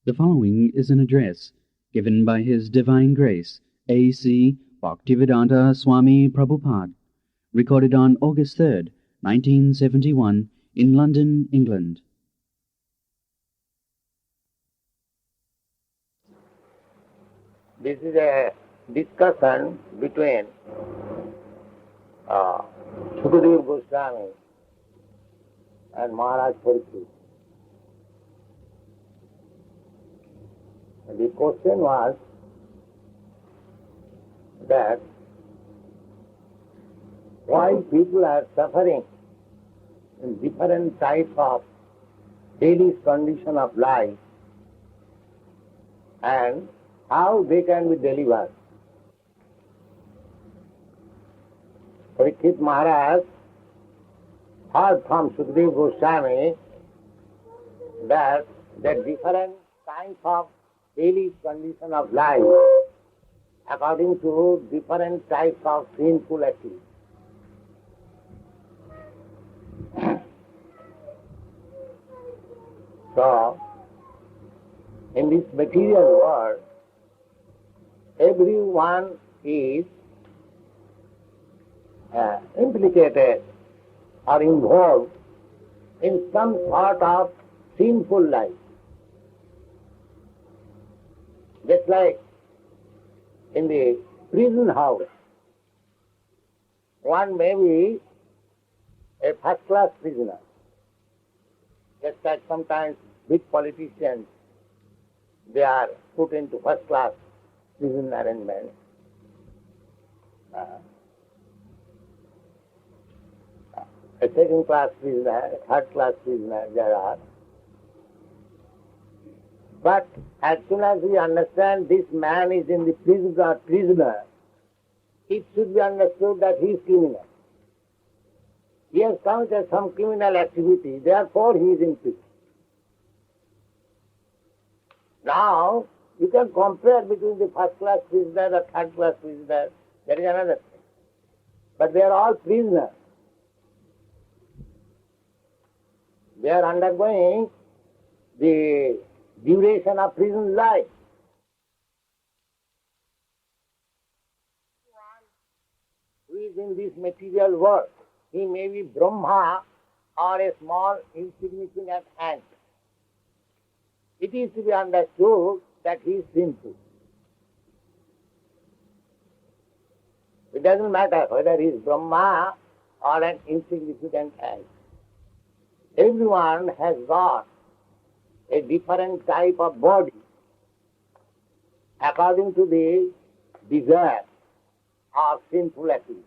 The following is an address given by His Divine Grace, A.C. Bhaktivedanta Swami Prabhupada, recorded on August 3rd, 1971, in London, England. This is a discussion between Sukadeva Goswami and Maharaj Parikshit. The question was that why people are suffering in different types of daily condition of life and how they can be delivered. Parikshit Maharaj heard from Sukadeva Goswami that different kinds of daily condition of life according to different types of sinful activity. So, in this material world, everyone is implicated or involved in some sort of sinful life. Just like in the prison house, one may be a first-class prisoner. Just like sometimes big politicians, they are put into first-class prison arrangement. A second-class prisoner, a third-class prisoner, there are. But as soon as we understand this man is in the prison or prisoner, it should be understood that he is criminal. He has committed some criminal activity, therefore he is in prison. Now, you can compare between the first-class prisoner and third-class prisoner, that is another thing. But they are all prisoners. They are undergoing the duration of prison life. Who is in this material world, he may be Brahma or a small insignificant ant. It is to be understood that he is sinful. It doesn't matter whether he is Brahma or an insignificant ant. Everyone has got a different type of body according to the desire of sinful activity.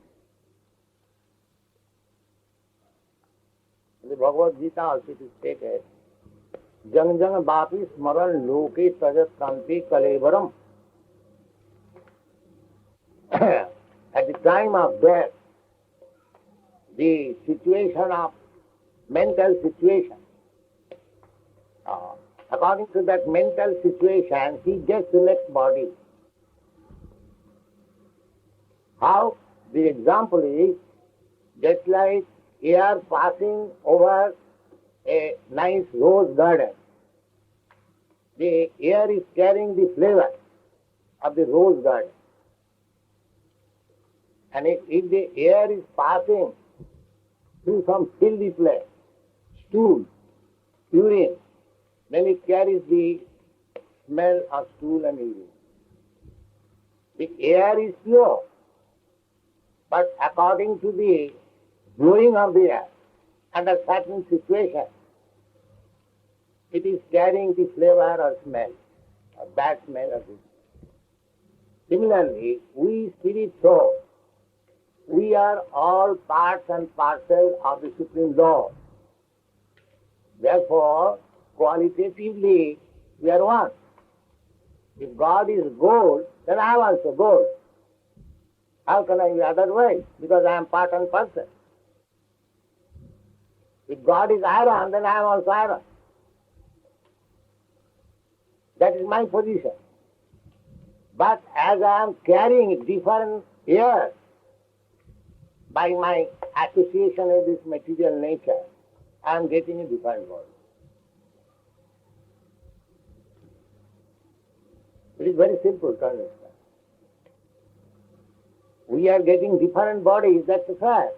In the Bhagavad Gita also it is stated, Jang jang vapi smaran loke tajat kanti kalevaram. At the time of death, the situation of mental situation, according to that mental situation, he gets the next body. How? The example is just like air passing over a nice rose garden. The air is carrying the flavor of the rose garden. And if the air is passing through some filthy place, stool, urine, then it carries the smell of stool and urine. The air is pure, but according to the blowing of the air, under certain situation, it is carrying the flavor or smell, or bad smell of it. Similarly, we spirit soul, we are all parts and parcel of the Supreme Lord. Therefore, qualitatively, we are one. If God is gold, then I am also gold. How can I be otherwise? Because I am part and parcel. If God is iron, then I am also iron. That is my position. But as I am carrying different air by my association with this material nature, I am getting a different world. is very simple to understand. We are getting different bodies, that's a fact.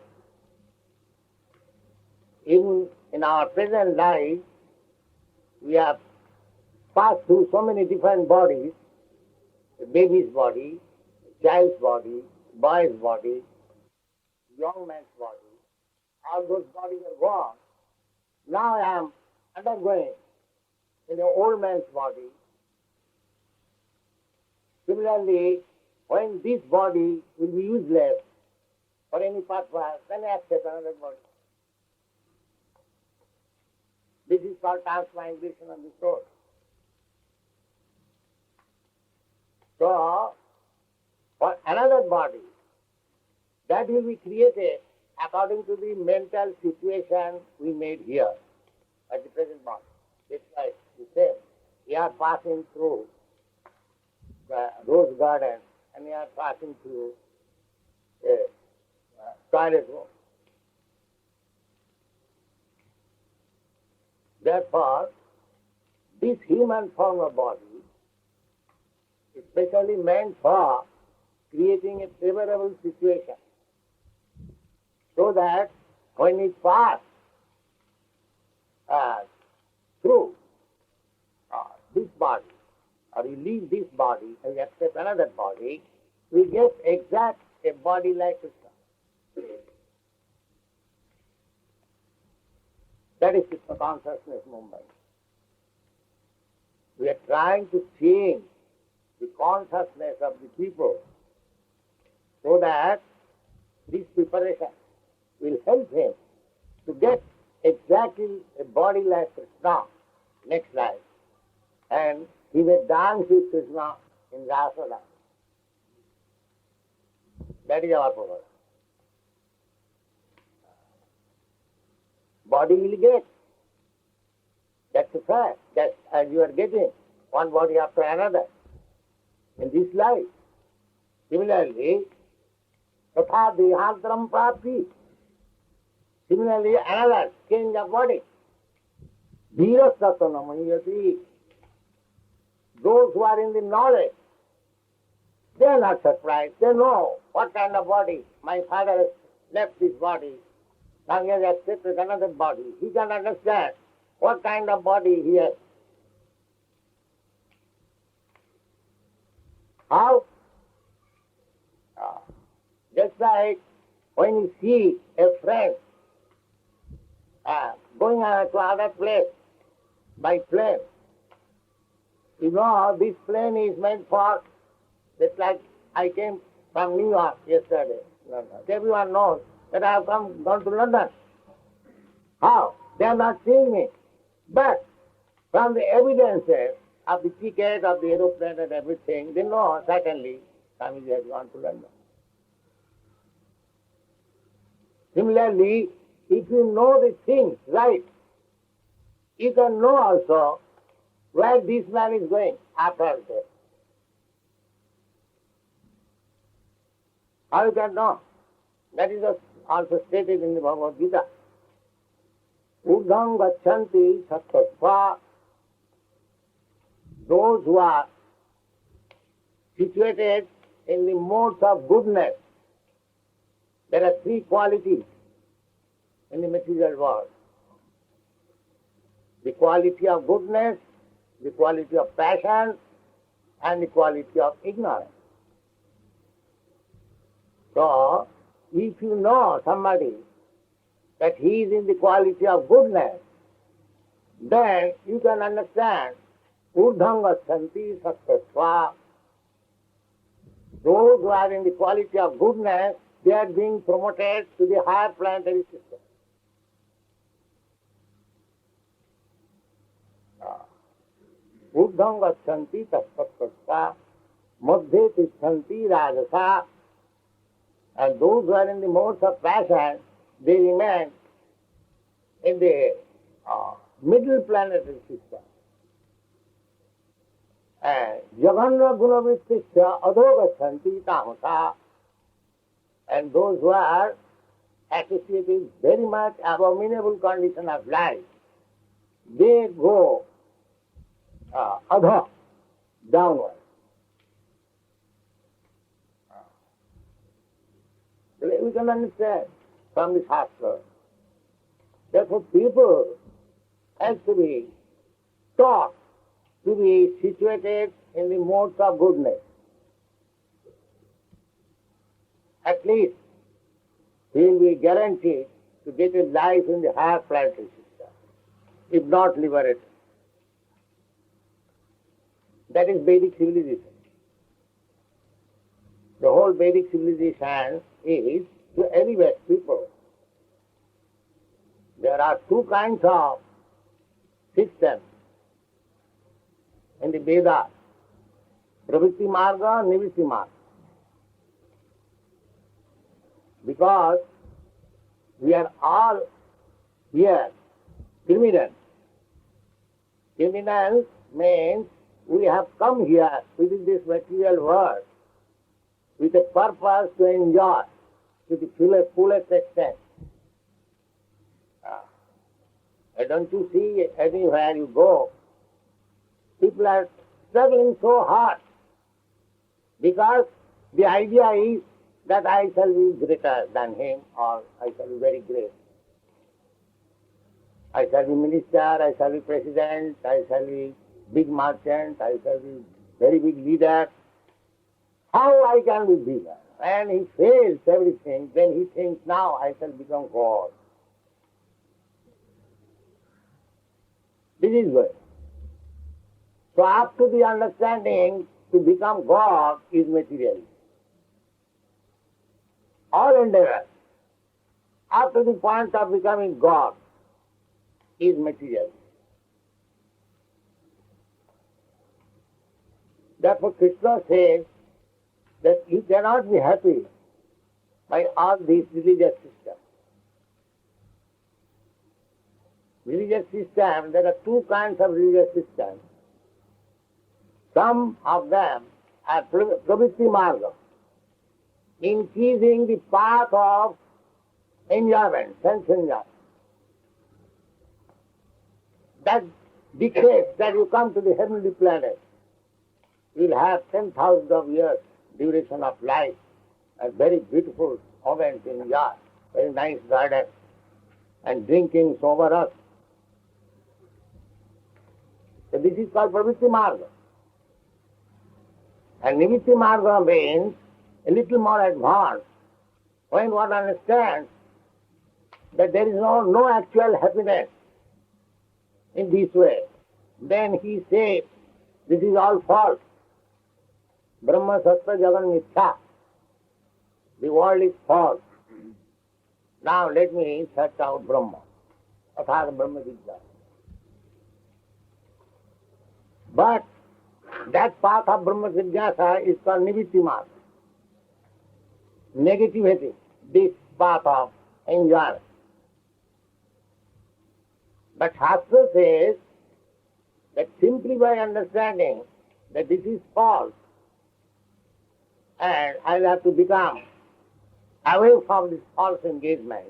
Even in our present life, we have passed through so many different bodies, a baby's body, a child's body, boy's body, young man's body. All those bodies are gone. Now I am undergoing in an old man's body. Similarly, when this body will be useless for any purpose, then I accept another body. This is called transmigration of the soul. So, for another body, that will be created according to the mental situation we made here at the present moment. It's like the same. We are passing through the rose garden and we are passing through a toilet room. Therefore, this human form of body is specially meant for creating a favorable situation, so that when we pass through this body, or we leave this body and we accept another body, we get exact a body like Krishna. That is Krishna consciousness movement. We are trying to change the consciousness of the people so that this preparation will help him to get exactly a body like Krishna next life. And he may dance with Krishna in Rasa. That is our purpose. Body will get. That's a fact. That's as you are getting one body after another in this life. Similarly, tatha dehantaram prapti. Similarly, another change of body. Dhirasatana mayati. Those who are in the knowledge, they are not surprised. They know what kind of body. My father has left this body. Now he has accepted another body. He can understand what kind of body he has. How? Just like when you see a friend going to other place by plane. You know, this plane is meant for, just like I came from New York yesterday. Everyone knows that I have gone to London. How? They are not seeing me. But from the evidences of the ticket, of the aeroplane and everything, they know certainly Swamiji has gone to London. Similarly, if you know the things right, you can know also where this man is going after death. How you can know? That is also stated in the Bhagavad Gita. Urdham gachanti sattva. Those who are situated in the modes of goodness. There are three qualities in the material world. The quality of goodness, the quality of passion, and the quality of ignorance. So, if you know somebody that he is in the quality of goodness, then you can understand urdham gachanti sattva. Those who are in the quality of goodness, they are being promoted to the higher planetary system. Urdham gachanti tattva madhye tiष्ठन्ति rajasa. And those who are in the modes of passion, they remain in the middle planetary system. And jaganna gunavrittisya adho gachanti tamasa. And those who are associated very much abominable condition of life, they go adha, downward. We can understand from the Shastra. Therefore people have to be taught to be situated in the modes of goodness. At least he will be guaranteed to get a life in the higher planetary system, if not liberated. That is Vedic civilization. The whole Vedic civilization is to elevate people. There are two kinds of systems in the Vedas, pravritti marga and nivritti marga. Because we are all here criminals. Criminals means we have come here within this material world with a purpose to enjoy to the fullest extent. Don't you see anywhere you go, people are struggling so hard because the idea is that I shall be greater than him or I shall be very great. I shall be minister, I shall be president, I shall be big merchant, I shall be very big leader. How I can be bigger? When he fails everything, then he thinks, now I shall become God. This is good. So up to the understanding to become God is material. All endeavor up to the point of becoming God is material. Therefore Krishna says that you cannot be happy by all these religious systems. Religious system, there are two kinds of religious systems. Some of them are pravritti marga, increasing the path of enjoyment, sense enjoyment. That dictates that you come to the heavenly planet. You will have 10,000 of years duration of life, a very beautiful oven to enjoy, very nice garden, and drinking sober us. So this is called pravritti marga. And nivritti marga means a little more advanced, when one understands that there is no actual happiness in this way. Then he says, this is all false. Brahma sattva jagan mithya. The world is false. Now let me search out Brahma. Athar Brahma Vidya. But that path of Brahma Jignasa is called nivritti marga. Negativity, this path of enjoyment. But Shastra says that simply by understanding that this is false and I'll have to become away from this false engagement.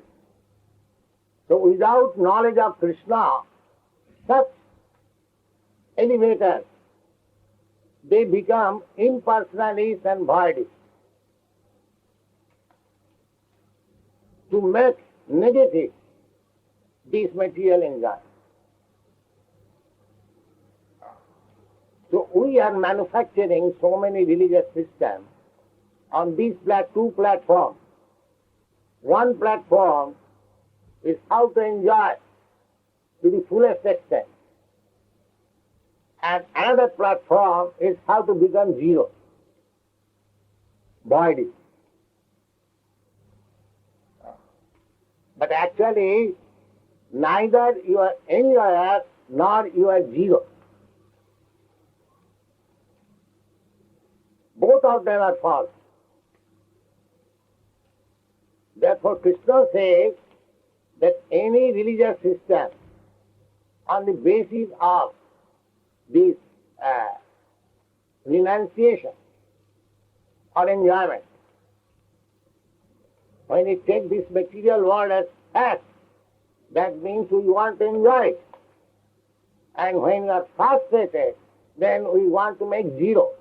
So without knowledge of Krishna, such elevators, they become impersonalists and voidists. To make negative this material enjoyment. So we are manufacturing so many religious systems on these two platforms. One platform is how to enjoy to the fullest extent. And another platform is how to become zero, void. But actually, neither you are enjoyer nor you are zero. Both of them are false. Therefore Krishna says that any religious system on the basis of this renunciation or enjoyment, when you take this material world as fact, that means we want to enjoy it. And when we are frustrated, then we want to make zero.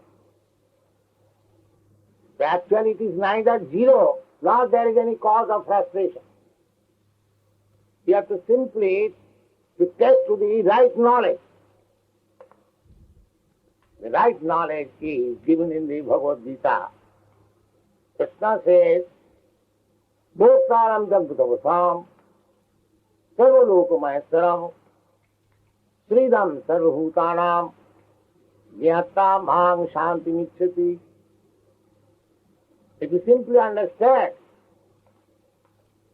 So actually it is neither zero not there is any cause of frustration. You have to simply to take to the right knowledge. The right knowledge is given in the Bhagavad Gita. Krishna says, Bhoktaram Jagadavasam Sarvalokamaheswaram Sridam Sarvabhutanam Jnata Mang Shanti Micchati. If you simply understand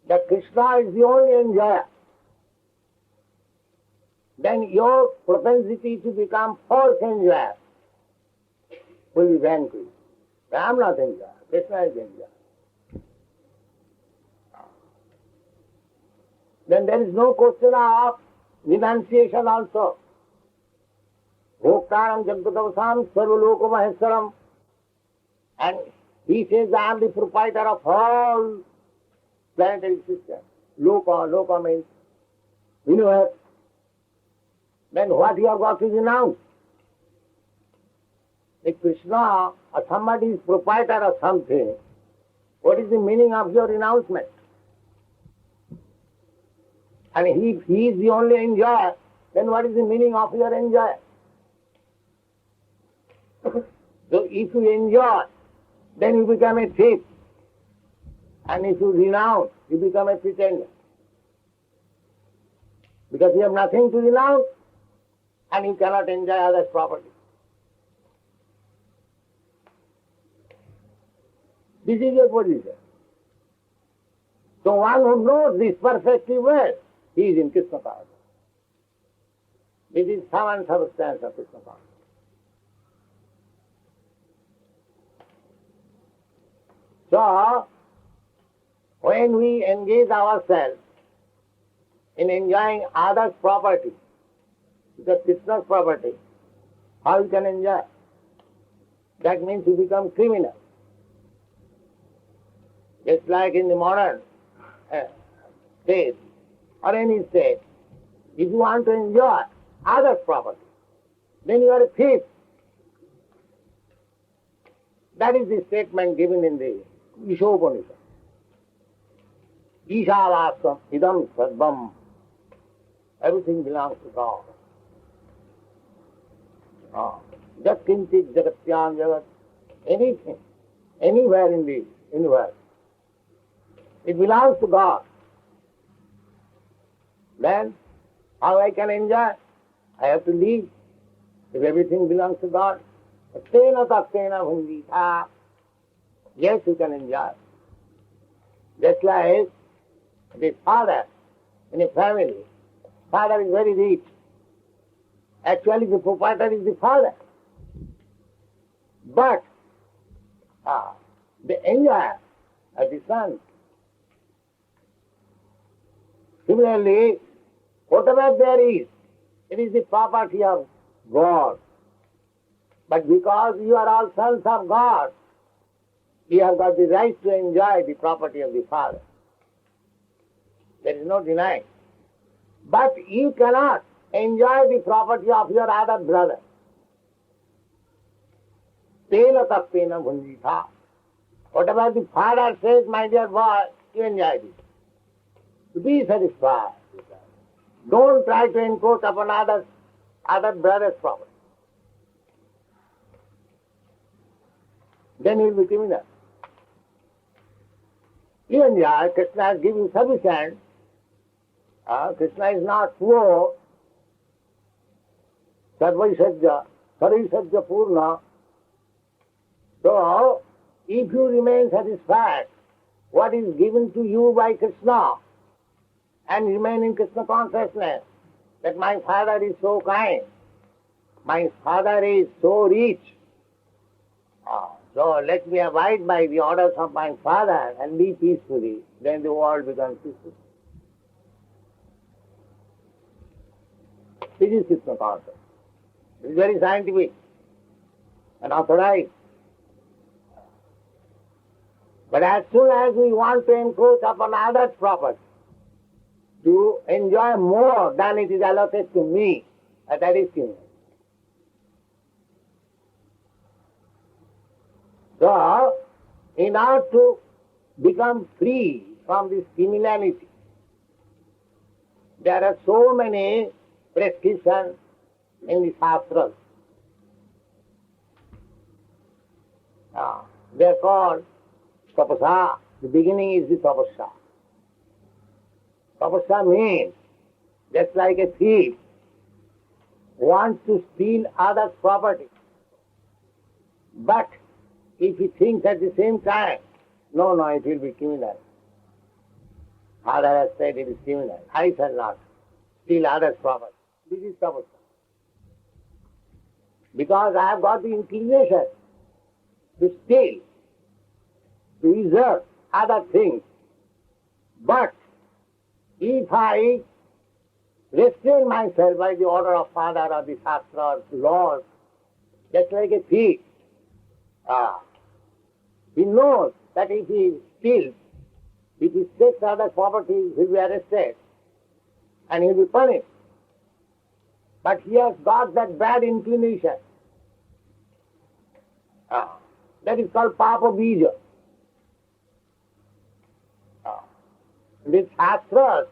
that Krishna is the only enjoyer, then your propensity to become false enjoyer will be vanquished. I am not enjoyer, Krishna is enjoyer. Then there is no question of renunciation also. Bhoktaram Jagadavasam Sarvalokamaheswaram. And he says, I am the proprietor of all planetary systems. Loka means universe. Then what you have got to renounce? If Krishna or somebody is proprietor of something, what is the meaning of your renouncement? And if he is the only enjoyer, then what is the meaning of your enjoyer? So if you enjoy, then you become a thief. And if you renounce, you become a pretender. Because you have nothing to renounce, and you cannot enjoy others' property. This is your position. So one who knows this perfectly well, he is in Krishna consciousness. This is sum and substance of Krishna consciousness. So, when we engage ourselves in enjoying others' property, because Krishna's property, how you can enjoy? That means you become criminal. Just like in the modern state, or any state, if you want to enjoy others' property, then you are a thief. That is the statement given in the Ishopanishad. Ishavasam idam sarvam. Everything belongs to God. Just kinchit jagatyam jagat. Anything, anywhere in the universe, it belongs to God. Then, how I can enjoy? I have to leave. If everything belongs to God, tena taktena bhunjita. Yes, you can enjoy. Just like the father in a family. Father is very rich. Actually, the proprietor is the father. But the enjoyer are the son. Similarly, whatever there is, it is the property of God. But because you are all sons of God, you have got the right to enjoy the property of the Father. There is no denying. But you cannot enjoy the property of your other brother. Tena tappena bhunjita. Whatever the father says, my dear boy, you enjoy this. Be satisfied. Don't try to encroach upon other brother's property. Then you will be criminal. You enjoy, Krishna has given you sufficient. Krishna is not poor. Sarvaisajja purna. So, if you remain satisfied, what is given to you by Krishna, and remain in Krishna consciousness, that my father is so kind, my father is so rich, so let me abide by the orders of my father and live peacefully, then the world becomes peaceful. This is Krishna consciousness. It is very scientific and authorized. But as soon as we want to encroach upon others' property, to enjoy more than it is allotted to me, that is criminal. So, in order to become free from this criminality. There are so many prescriptions in the Shastras. They are called tapasa. The beginning is the tapasa. Tapasa means just like a thief wants to steal others' property. But if he thinks at the same time, no, it will be criminal. Father has said it is criminal. I shall not steal others' property. This is tapasa. Because I have got the inclination to steal, to usurp other things. But if I restrain myself by the order of Father or the Shastra or the laws, just like a thief, he knows that if he steals, if he takes other property, he will be arrested and he will be punished. But he has got that bad inclination. That is called papa bija. With Shastras,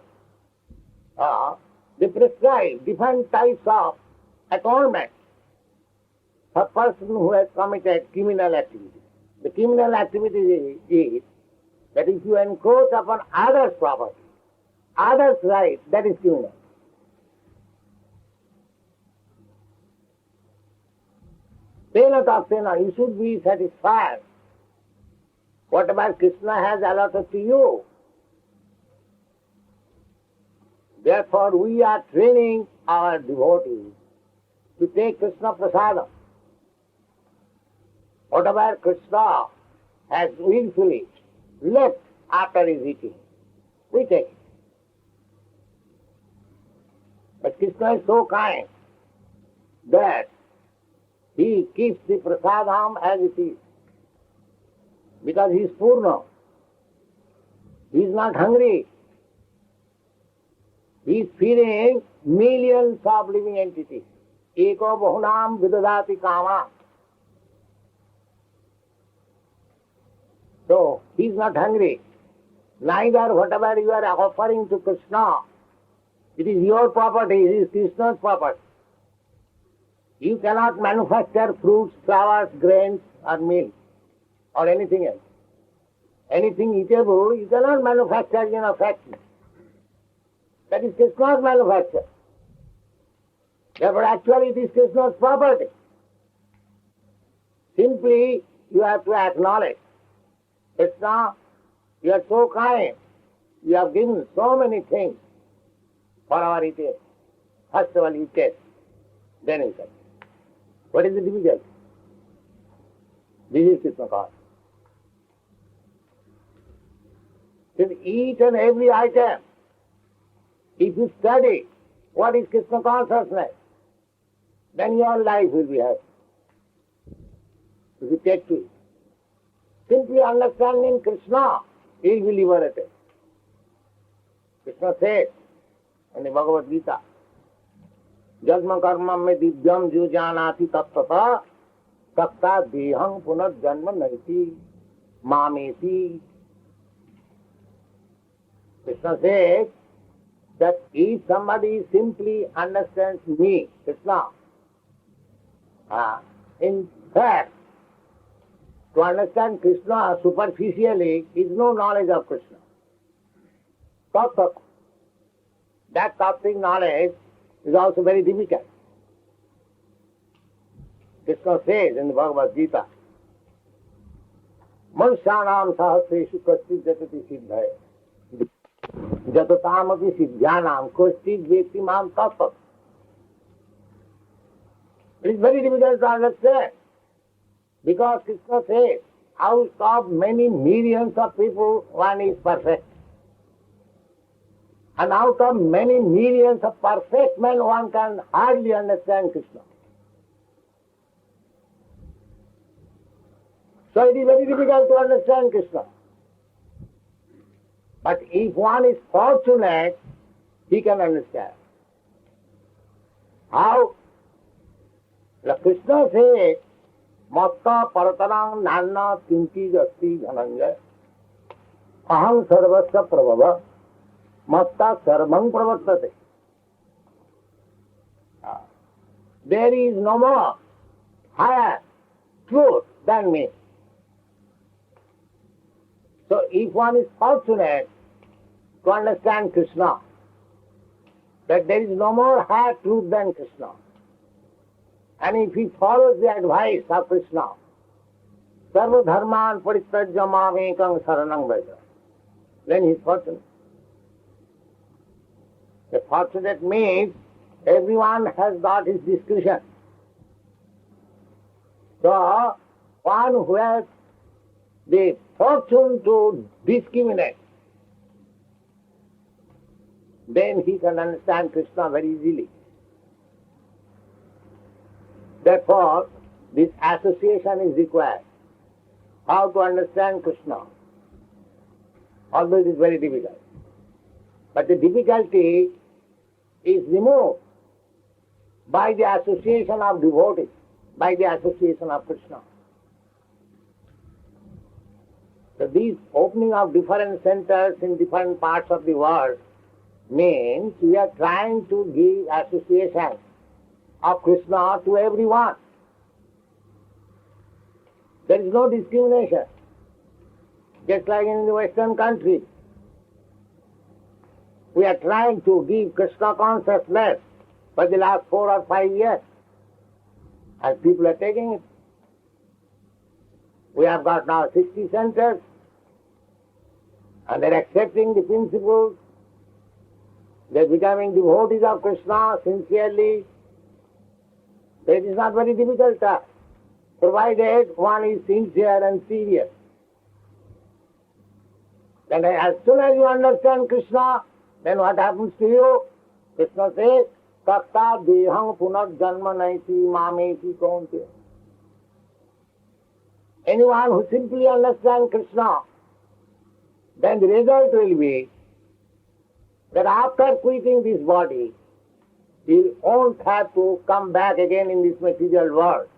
they prescribe different types of atonement for a person who has committed criminal activity. The criminal activity is that if you encroach upon others' property, others' right, that is criminal. Tena taksena, you should be satisfied. Whatever Krishna has allotted to you. Therefore, we are training our devotees to take Krishna prasadam. Whatever Krishna has willfully left after his eating, we take it. But Krishna is so kind that he keeps the prasadam as it is. Because he is Purna. He is not hungry. He is feeding millions of living entities. Eko bahunam vidadati kama. So, he is not hungry. Neither whatever you are offering to Krishna, it is your property, it is Krishna's property. You cannot manufacture fruits, flowers, grains or milk or anything else. Anything eatable, you cannot manufacture in a factory. That is Krishna's manufacture. Therefore, actually it is Krishna's property. Simply, you have to acknowledge, Krishna, you are so kind. You have given so many things for our eating. First of all, you taste, then you can. What is the difficulty? This is Krishna cause. In each and every item, if you study what is Krishna consciousness, then your life will be happy. If you take to it. Simply understanding Krishna, he will be liberated. Krishna said in the Bhagavad Gita, Jagma karma me divyam ju janati tattata takta deham punat janma naiti mameti. Krishna says that if somebody simply understands me, Krishna, in fact, to understand Krishna superficially is no knowledge of Krishna. Tattva. That tattvic knowledge is also very difficult. Krishna says in the Bhagavad Gita, Manusyanam sahasreshu kaschid jatati siddhaya jatatam api siddhyanam kaschid vekti mam tattva. It is very difficult to understand. Because Krishna says, out of many millions of people, one is perfect. And out of many millions of perfect men, one can hardly understand Krishna. So it is very difficult to understand Krishna. But if one is fortunate, he can understand. How? The Krishna says, Matta paratarang nanna tinti jasti dhananjaya. aham sarvasya prabhava matta sarvam pravartate. There is no more higher truth than me. So if one is fortunate to understand Krishna, that there is no more higher truth than Krishna, and if he follows the advice of Krishna, sarva dharman parityajya mam ekam saranam vraja, then he is fortunate. The fortunate means everyone has got his discretion. So, one who has the fortune to discriminate, then he can understand Krishna very easily. Therefore, this association is required. How to understand Krishna? Although it is very difficult. But the difficulty is removed by the association of devotees, by the association of Krishna. So these opening of different centers in different parts of the world means we are trying to give association of Krishna to everyone. There is no discrimination. Just like in the Western country, we are trying to give Krishna consciousness for the last 4 or 5 years, and people are taking it. We have got now 60 centers, and they are accepting the principles. They are becoming devotees of Krishna sincerely. It is not very difficult task, provided one is sincere and serious. Then as soon as you understand Krishna, then what happens to you? Krishna says, Takta dehang punat janma naiti mameti kaunte. Anyone who simply understands Krishna, then the result will be that after quitting this body, he won't have to come back again in this material world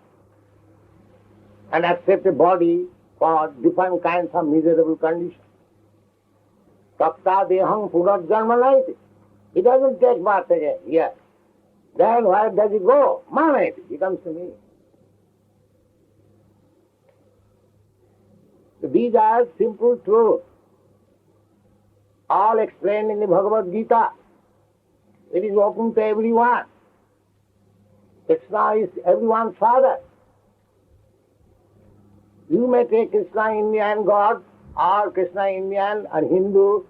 and accept a body for different kinds of miserable conditions. Takta dehang punat janma naiti. He doesn't take birth again here. Then where does he go? Mameti. He comes to me. So these are simple truths, all explained in the Bhagavad Gita. It is open to everyone. Krishna is everyone's father. You may take Krishna Indian God or Krishna Indian or Hindu,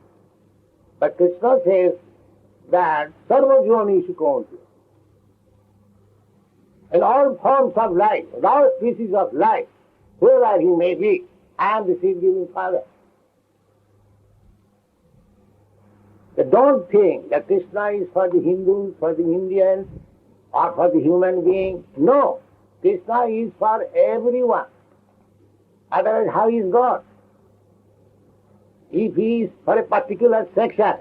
but Krishna says that sarva jonishu kaunti. In all forms of life, in all species of life, whoever he may be, I am the seed-giving Father. So don't think that Krishna is for the Hindus, for the Indians, or for the human being. No, Krishna is for everyone. Otherwise, how is God? If he is for a particular section,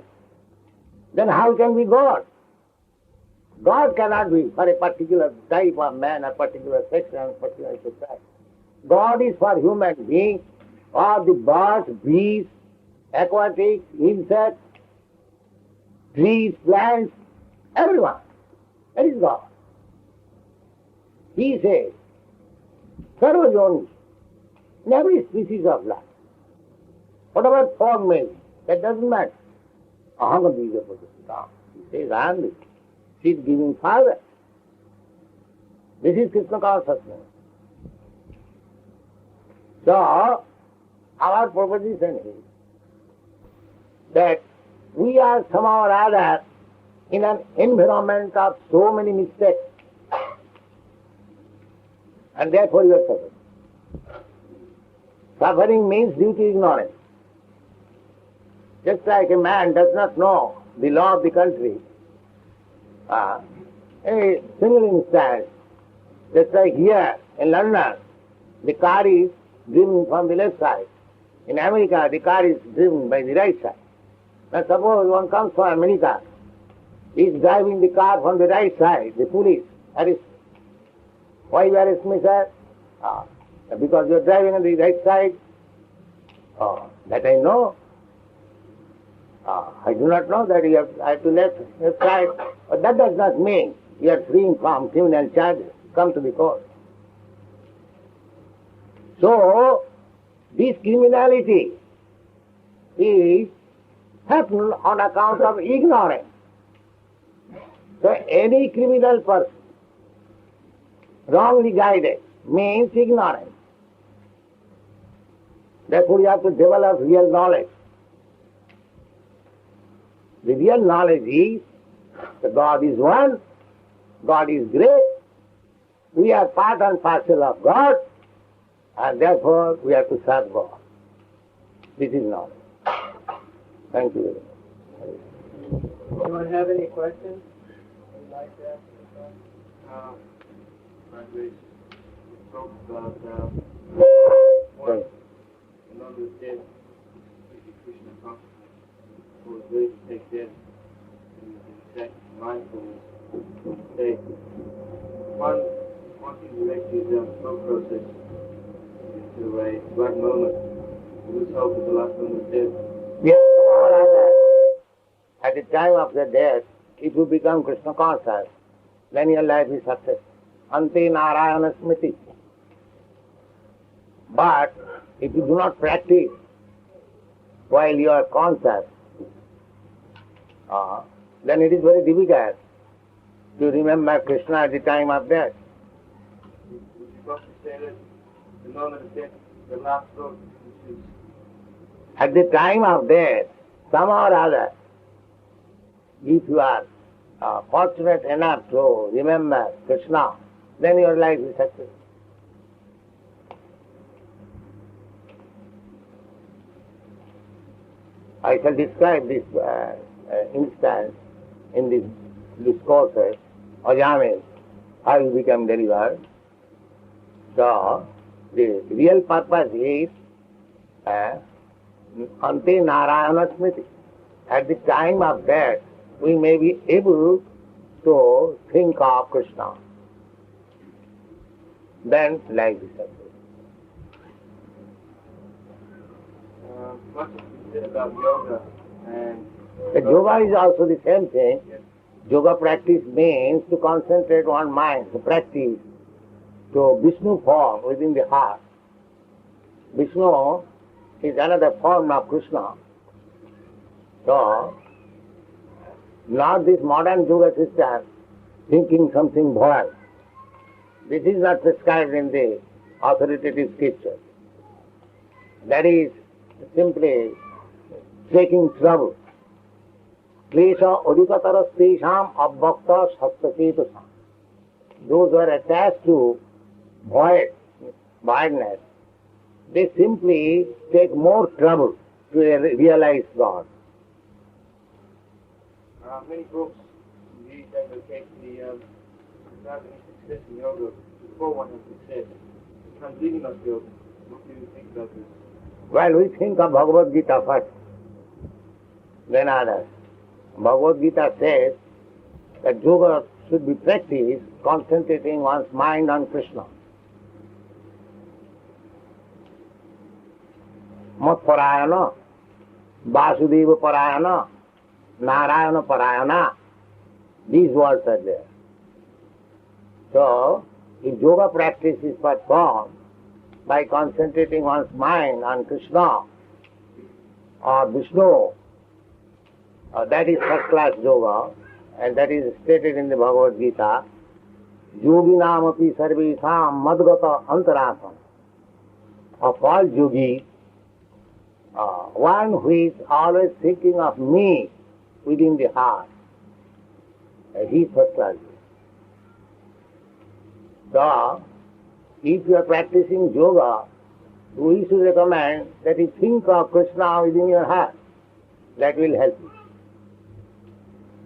then how can be God? God cannot be for a particular type of man, a particular section, a particular society. God is for human beings, or the birds, beasts, aquatic, insects, trees, plants, everyone. That is God. He says, Sarva Jonis, in every species of life, whatever form may be, that doesn't matter. Aham bija padasita. He says, I am the seed-giving Father. This is Krishna consciousness. So, our proposition is that we are somehow or other in an environment of so many mistakes, and therefore you are suffering. Suffering means due to ignorance. Just like a man does not know the law of the country, a single instance, just like here in London, the car is driven from the left side. In America, the car is driven by the right side. Now suppose one comes for America, he is driving the car from the right side, the police arrest. Why you arrest me, sir? Because you are driving on the right side. That I know. I do not know that I have to left side, but that does not mean you are freeing from criminal charges. Come to the court. So, this criminality is happened on account of ignorance. So, any criminal person wrongly guided means ignorance. Therefore, you have to develop real knowledge. The real knowledge is that God is one, God is great, we are part and parcel of God, and therefore we have to serve God. This is knowledge. Thank you very much. Anyone have any questions? Would like to ask We spoke about one, another dead Krishna consciousness was ready to take death in exact mindfulness state. One thing to make his thought process into a right moment. We just hope that the last moment of death. Yes, at the time of the death, if you become Krishna conscious, then your life is success. Ante Narayana Smriti. But if you do not practice while you are conscious, then it is very difficult to remember Krishna at the time of death. Would you probably say that the moment of death, the last thought, which is... At the time of death, somehow or other, if you are fortunate enough to remember Krishna, then your life is successful. I shall describe this instance in these discourses, Ajami, how you become delivered. So, the real purpose is Ante Narayana Smriti. At the time of death, we may be able to think of Krishna. Then life is successful. Much is said about yoga, and The yoga is also the same thing. Yoga practice means to concentrate on mind, to practice to Vishnu form within the heart. Vishnu is another form of Krishna. So, not this modern yoga system thinking something void. This is not prescribed in the authoritative scripture. That is simply taking trouble. Klesha odikataras tesham abbhakta sastachetasam. Those who are attached to voidness, they simply take more trouble to realize God. Many books indeed advocate without any success in yoga, before one has success, becomes meaningless yoga. What do you think about this? Well, we think of Bhagavad Gita first, then others. Bhagavad Gita says that yoga should be practiced concentrating one's mind on Krishna. Mat Parayana, Vasudeva Parayana, Narayana Parayana, these words are there. So, if yoga practice is performed by concentrating one's mind on Krishna or Vishnu, that is first class yoga, and that is stated in the Bhagavad Gita. Yoginam api sarvesham madgata antarasam. Of all yogis, one who is always thinking of me within the heart, he is first class. So, if you are practicing yoga, we should recommend that you think of Krishna within your heart. That will help you.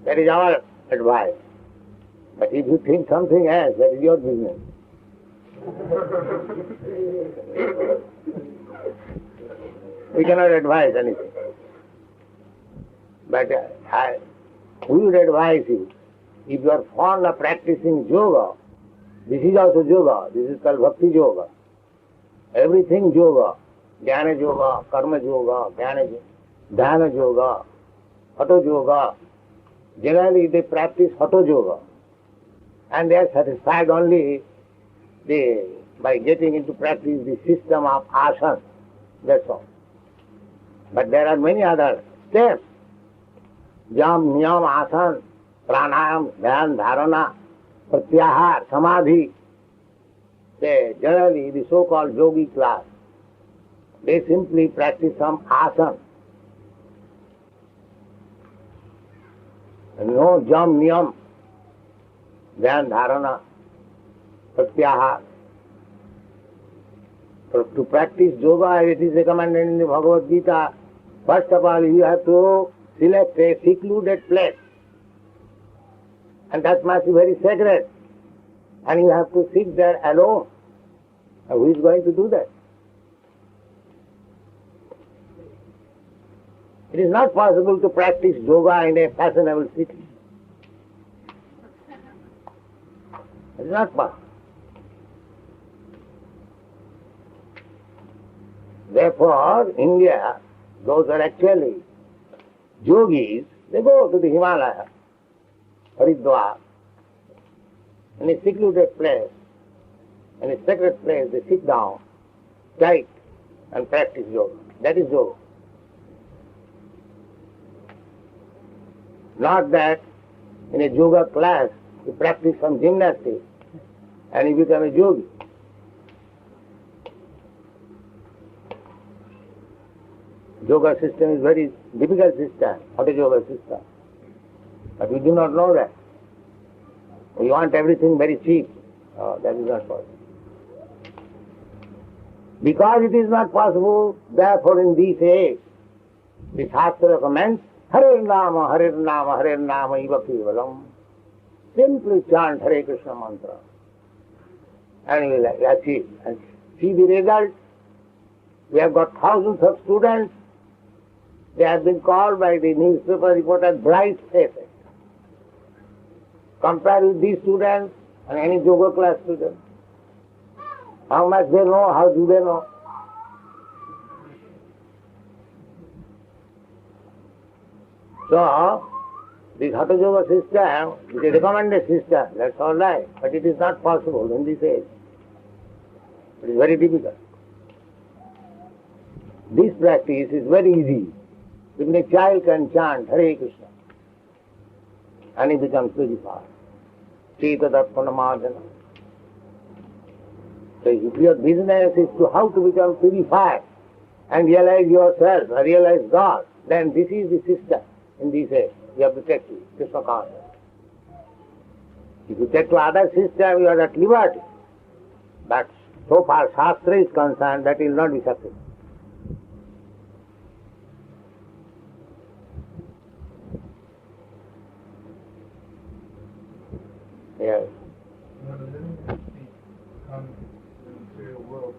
That is our advice. But if you think something else, that is your business. We cannot advise anything. But we would advise you, if you are fond of practicing yoga, this is also yoga, this is called bhakti yoga. Everything yoga, jnana yoga, karma yoga, dhyana yoga, Hatha Yoga. Generally they practice Hatha Yoga. And they are satisfied only by getting into practice the system of asana. That's all. But there are many other steps. Jam, niyam, asana, pranayam, dhyan, dharana, pratyahar, samadhi. They generally, the so-called yogi class, they simply practice some asana. No jam, niyam, dhyan, dharana, pratyahar. To practice yoga, it is recommended in the Bhagavad Gita. First of all, you have to select a secluded place. And that must be very sacred. And you have to sit there alone. And who is going to do that? It is not possible to practice yoga in a fashionable city. It is not possible. Therefore, India, those are actually yogis, they go to the Himalaya, Haridwar, in a secluded place, in a sacred place, they sit down, tight, and practice yoga. That is yoga. Not that in a yoga class you practice some gymnastics and you become a yogi. Yoga system is very difficult system, Hatha Yoga system. But we do not know that. We want everything very cheap. Oh, that is not possible. Because it is not possible, therefore in this age, the Shastra recommends, Hare Nama, Hare Nama, Hare Nama, Iva Kevalam. Simply chant Hare Krishna mantra. And you will achieve. And see the result. We have got thousands of students. They have been called by the newspaper reporters bright faces. Compare with these students and any yoga class student. How much they know, how do they know? So, this Hatha Yoga system is a recommended system, that's all right, but it is not possible in this age. It is very difficult. This practice is very easy. Even a child can chant Hare Krishna and he becomes purified. Cheta Darpana Marjana. So if your business is to how to become purified and realize yourself, or realize God, then this is the system in this age. You have to take to Krishna consciousness. If you take to other system, you are at liberty. But so far Shastra is concerned, that will not be successful. Yes. When a living entity comes to the material world,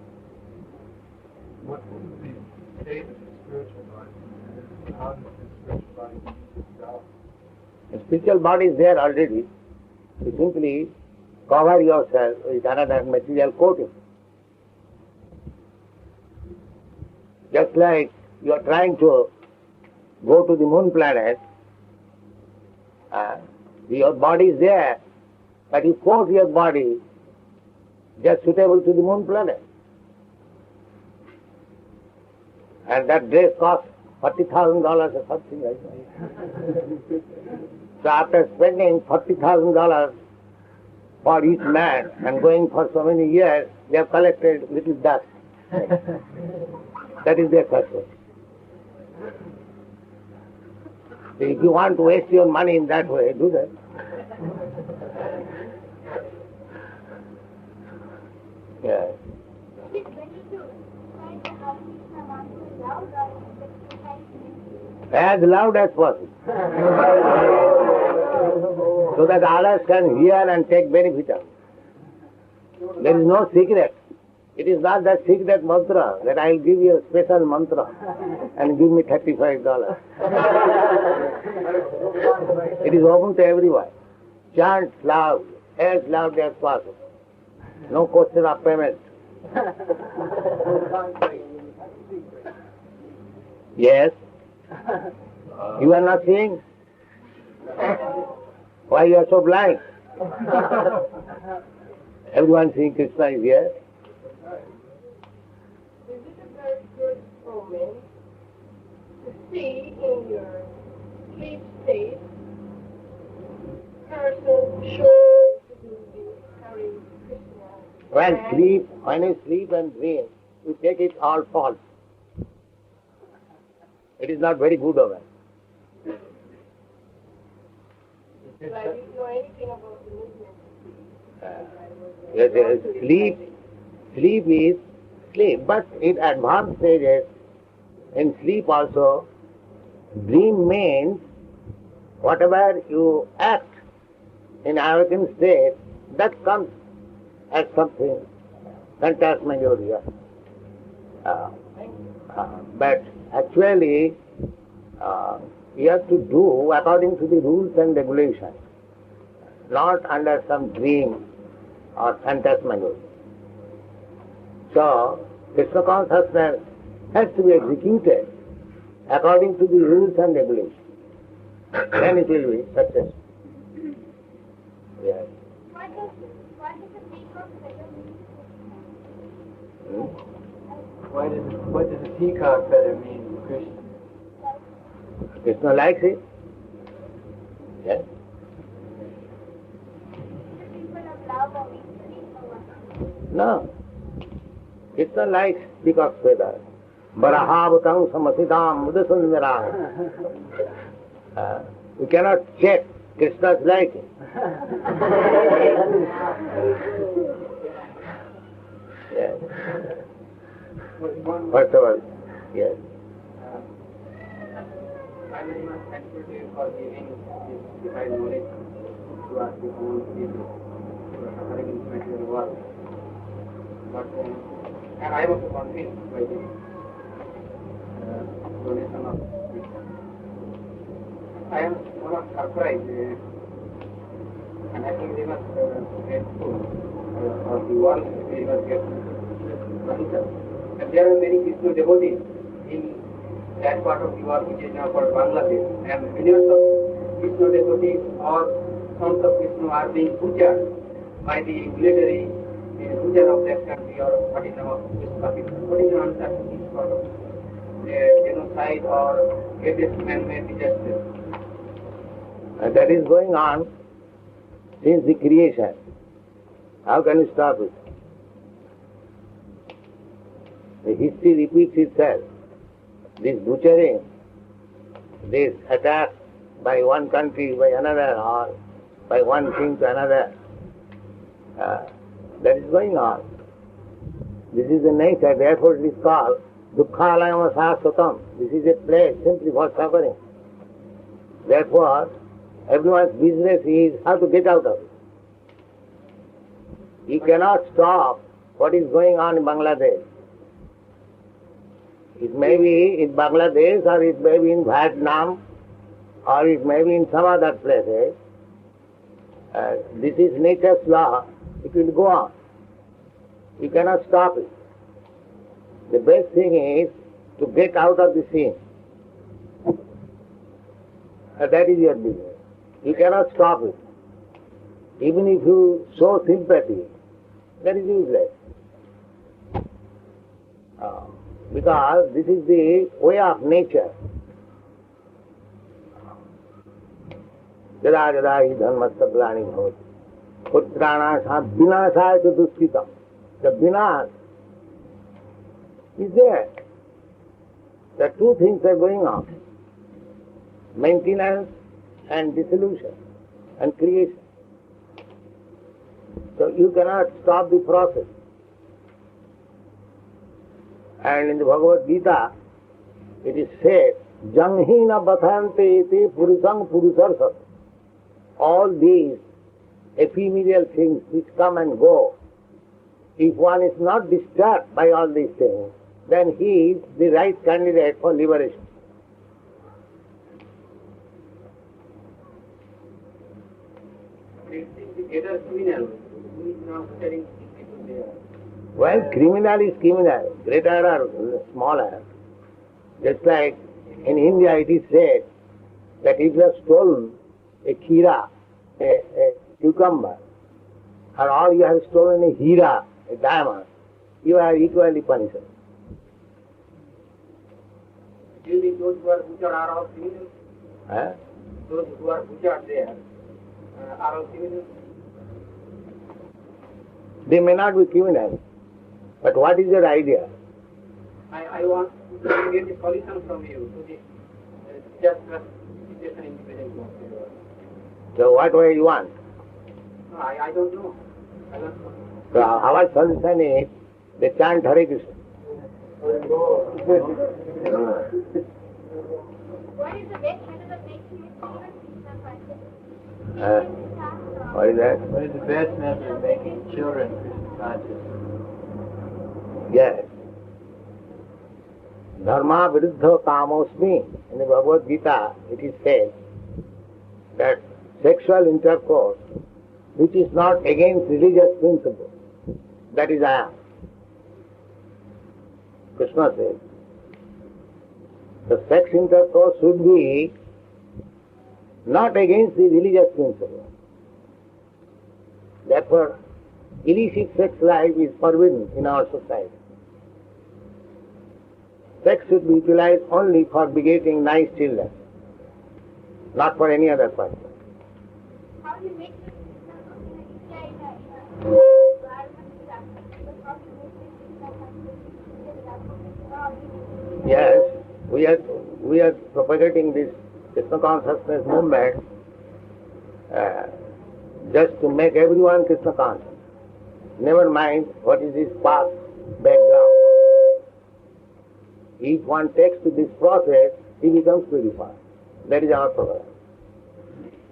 what is the state of the spiritual body? And how does the spiritual body use itself? The spiritual body is there already. You simply cover yourself with another material coating. Just like you are trying to go to the moon planet, your body is there, but you coat your body just suitable to the moon planet. And that dress costs $40,000 or something like that. So after spending $40,000 for each man and going for so many years, they have collected little dust. That is their custom. So if you want to waste your money in that way, do that. Yes. As loud as possible. So that others can hear and take benefit of it. There is no secret. It is not that secret mantra that I will give you a special mantra and give me $35. It is open to everyone. Chant loud, as loud as possible. No question of payment. Yes. You are not seeing? Why you are so blind? Everyone seeing Krishna is here. Is it a very good omen to see in your sleep state person sure to do the Hare Krishna? When you sleep and dream, you take it all false. It is not very good omen. So I didn't know anything about the movement. Sleep is sleep, but in advanced stages, in sleep also, dream means whatever you act in awakened state, that comes as something phantasmagoria. But actually, you have to do according to the rules and regulations, not under some dream or phantasmagoria. So, Krishna consciousness has to be executed according to the rules and regulations. Then it will be successful. Yes. Why does the peacock feather mean? What does a peacock feather mean, Krishna? Krishna likes it. Yes. People of love or victory or what? No. Krishna likes peacock feather. Barahavatang samasidam mudasundaram. You cannot check Krishna's liking. Yes. First of all, yes. I very much thankful to you for giving this divine knowledge to us, the whole people who are suffering in this material world. But, and I was convinced by this donation of Krishna. I am somewhat surprised and I think very much grateful of the world very much grateful. And there are many Krishna devotees in that part of the world which is now called Bangladesh, and millions of Krishna devotees or sons of Krishna are being butchered by the military butcher of that country, or what is now Pakistan. What is your answer to this sort of genocide or greatest man-made disaster? That is going on since the creation. How can you stop it? The history repeats itself. This butchering, this attack by one country by another, or by one king to another, that is going on. This is the nature, therefore it is called Dukkhalayam Sasthatam. This is a place simply for suffering. Therefore, everyone's business is how to get out of it. You cannot stop what is going on in Bangladesh. It may be in Bangladesh, or it may be in Vietnam, or it may be in some other places. This is nature's law. It will go on. You cannot stop it. The best thing is to get out of the scene. That is your business. You cannot stop it. Even if you show sympathy, that is useless. Because this is the way of nature. Jada jada hi dharmasya glani bhavati. Putrana sa vinasaya duskritam. The vinas is there. The two things are going on. Maintenance and dissolution and creation. So you cannot stop the process. And in the Bhagavad Gita, it is said, Janghina bathante ete purusang purusarsat. All these ephemeral things which come and go, if one is not disturbed by all these things, then he is the right candidate for liberation. It is the greater criminal who is now telling people there. Well, criminal is criminal, greater or smaller. Just like in India it is said, that if you have stolen a kira, a cucumber, or all you have stolen a hira, a diamond, you are equally punishable. Do you think those who are butchered are all criminals? Huh? Those who are butchered there are all criminals? They may not be criminals, but what is your idea? I want to get a solution from you to this just situation in the present world. So what way you want? No, I don't know. I don't know. So our solution is they chant Hare Krishna. What is the best method of making a children Krishna conscious? What is that? What is the best method of making children Krishna conscious? Yes. Dharma viruddha kamosmi. In the Bhagavad Gita it is said that sexual intercourse which is not against religious principle, that is I am. Krishna says. The sex intercourse should be not against the religious principle. Therefore, illicit sex life is forbidden in our society. Sex should be utilized only for begetting nice children, not for any other purpose. How do you make this India in a environment but how do you make this Krishna conscious? Yes, we are propagating this Krishna consciousness movement just to make everyone Krishna conscious. Never mind what is his past background. If one takes to this process, he becomes purified. That is our program.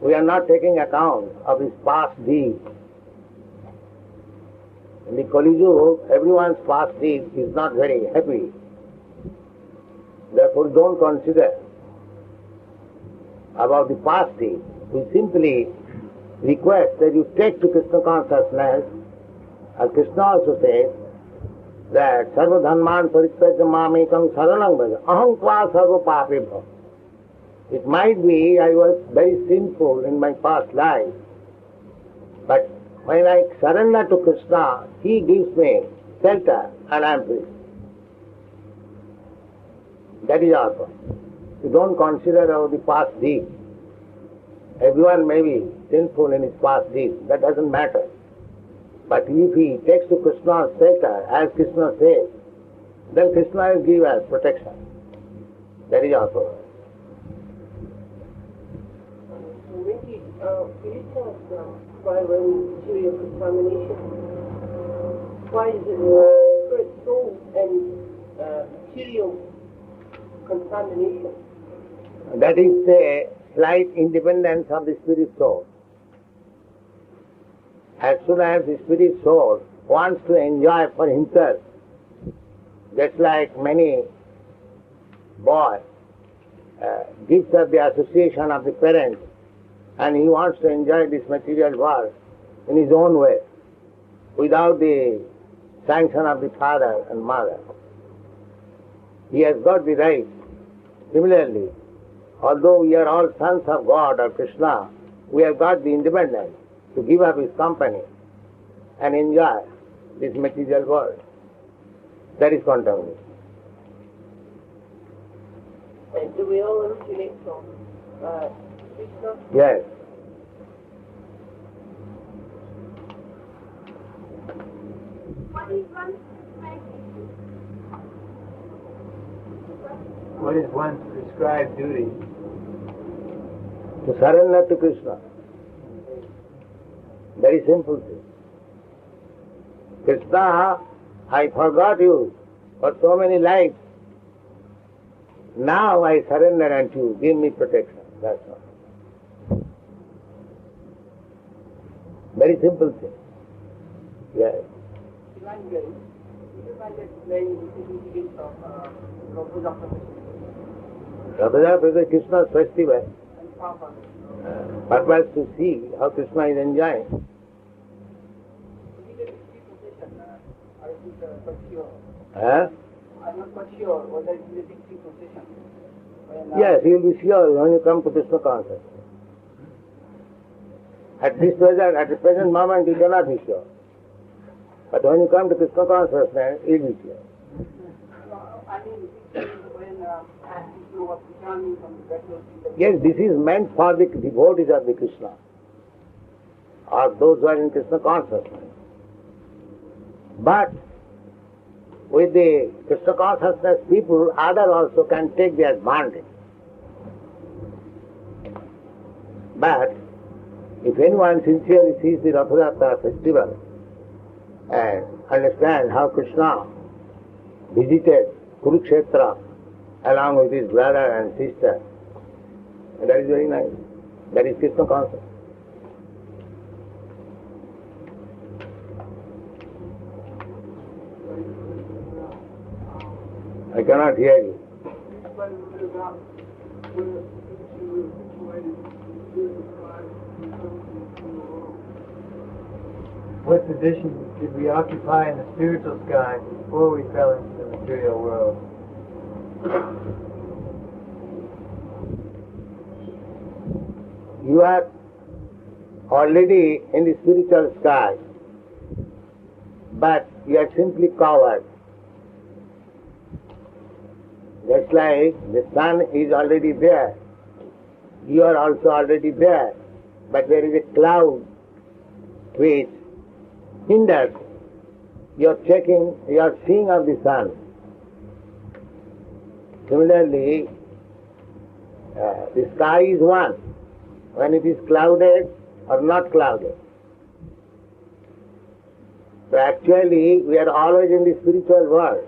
We are not taking account of his past deeds. In the Kali Yuga, everyone's past deeds is not very happy. Therefore, don't consider about the past deeds. We simply request that you take to Krishna consciousness, and Krishna also says that sarva dhamman parityajya mamekam saranam bhaja aham tva sarva papebha. It might be I was very sinful in my past life, but when I surrender to Krishna, he gives me shelter and I am free. That is our point. You don't consider our the past deeds. Everyone may be sinful in his past deeds, that doesn't matter. But if he takes to Krishna's shelter, as Krishna says, then Krishna will give us protection. That is our power. Maybe Krishna's primary material contamination. Why is it spirit, soul, and material contamination? That is a slight independence of the spirit soul. As soon as the spirit soul wants to enjoy for himself, just like many boy gives up the association of the parents and he wants to enjoy this material world in his own way, without the sanction of the father and mother. He has got the right. Similarly, although we are all sons of God or Krishna, we have got the independence to give up his company and enjoy this material world. That is contamination. And do we all originate from Krishna? Yes. What is one's What is one's prescribed duty? To surrender to Krishna. Very simple thing. Krishna, I forgot you for so many lives. Now I surrender unto you. Give me protection. That's all. Very simple thing. Yes. Divine grace. You can find that many significance of Prabhupada profession Radha is Krishna's festival. and Papa. Purpose to see how Krishna is enjoying. Is it a victory procession? Or is it quite sure? Huh? I'm not quite sure whether it is a victory procession. Yes, you will be sure when you come to Krishna consciousness. At the present moment, you cannot be sure. But when you come to Krishna consciousness, you will be sure. I mean, when you were becoming from the regular people. Yes, this is meant for the devotees of the Krishna, or those who are in Krishna consciousness. But with the Krishna consciousness people, others also can take the advantage. But if anyone sincerely sees the Rathayatra festival and understands how Krishna visited Kurukshetra along with his brother and sister, that is very nice. That is Krishna consciousness. I cannot hear you. What position did we occupy in the spiritual sky before we fell into the material world? You are already in the spiritual sky, but you are simply covered. Just like the sun is already there, you are also already there, but there is a cloud which hinders your seeing of the sun. Similarly, the sky is one when it is clouded or not clouded. So actually, we are always in the spiritual world.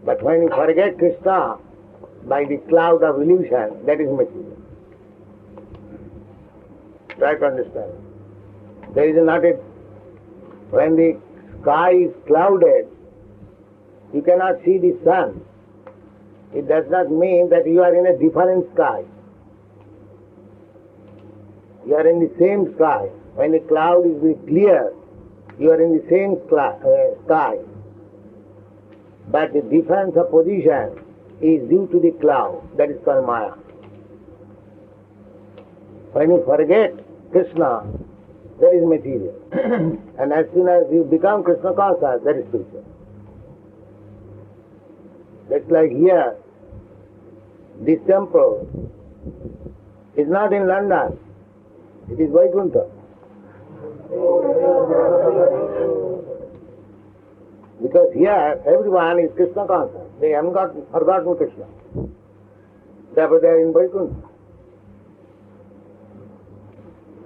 But when you forget Krishna by the cloud of illusion, that is material. Try to understand. There is not a, when the sky is clouded, you cannot see the sun. It does not mean that you are in a different sky. You are in the same sky. When the cloud is very clear, you are in the same sky. But the difference of position is due to the cloud. That is called Maya. When you forget Krishna, that is material. And as soon as you become Krishna conscious, that is spiritual. That's like here, this temple is not in London, it is Vaikuntha. Because here everyone is Krishna conscious. They haven't forgotten Krishna. Therefore they are in Vaikuntha.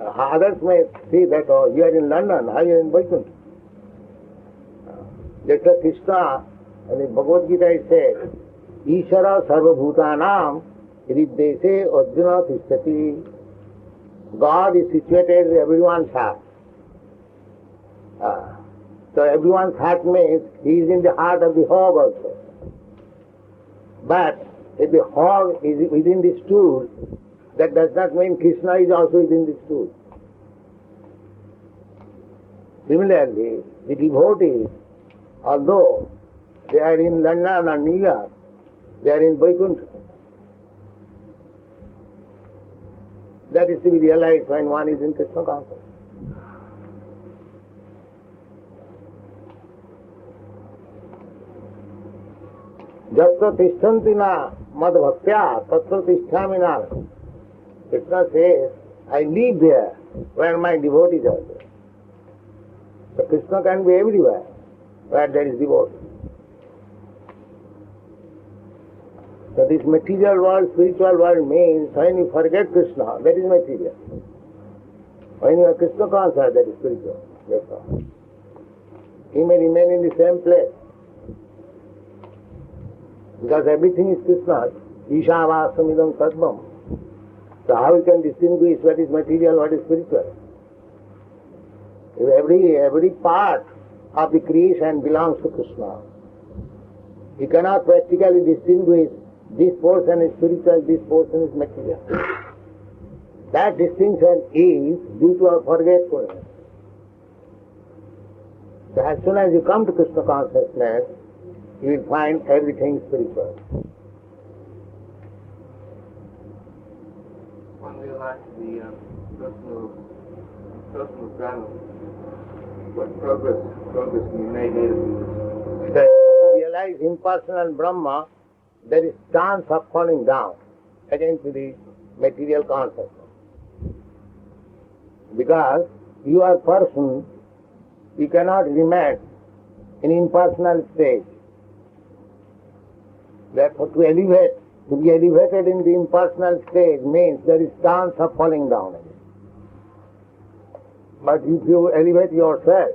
Others may see that, oh, you are in London, how you are in Vaikuntha? Just like Krishna, and in Bhagavad Gita it says, Ishara sarvabhutanam hriddese arjuna tishtati. God is situated in everyone's heart. So everyone's heart means he is in the heart of the hog also. But if the hog is within the stool, that does not mean Krishna is also within the stool. Similarly, the devotees, although they are in London or New York, they are in Vaikuntha. That is to be realized when one is in Krishna consciousness. Jatra tishtanti na mad bhaktya tatra tishtami na. Krishna says, I live there where my devotees are there. So Krishna can be everywhere where there is devotee. So this material world, spiritual world means when you forget Krishna, that is material. When you are Krishna conscious, that is spiritual. That's all. He may remain in the same place. Because everything is Krishna. Ishavāsamidam sarvam. So how you can distinguish what is material, what is spiritual? Every part of the creation belongs to Krishna. You cannot practically distinguish this portion is spiritual, this portion is material. That distinction is due to our forgetfulness. So as soon as you come to Krishna consciousness, you will find everything spiritual. realize the personal ground, what progress can be made later. That if you realize impersonal Brahma, there is chance of falling down against the material consciousness. Because you are person, you cannot remain in impersonal state. Therefore, to be elevated in the impersonal stage means there is chance of falling down again. But if you elevate yourself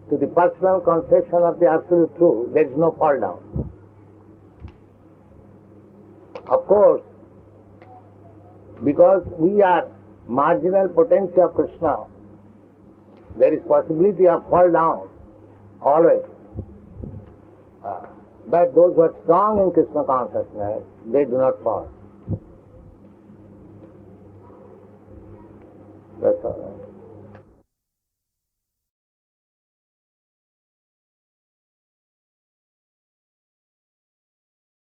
to the personal conception of the absolute truth, there is no fall down. Of course, because we are marginal potential of Krishna, there is possibility of fall down always. But those who are strong in Krishna consciousness, they do not fall. That's all right.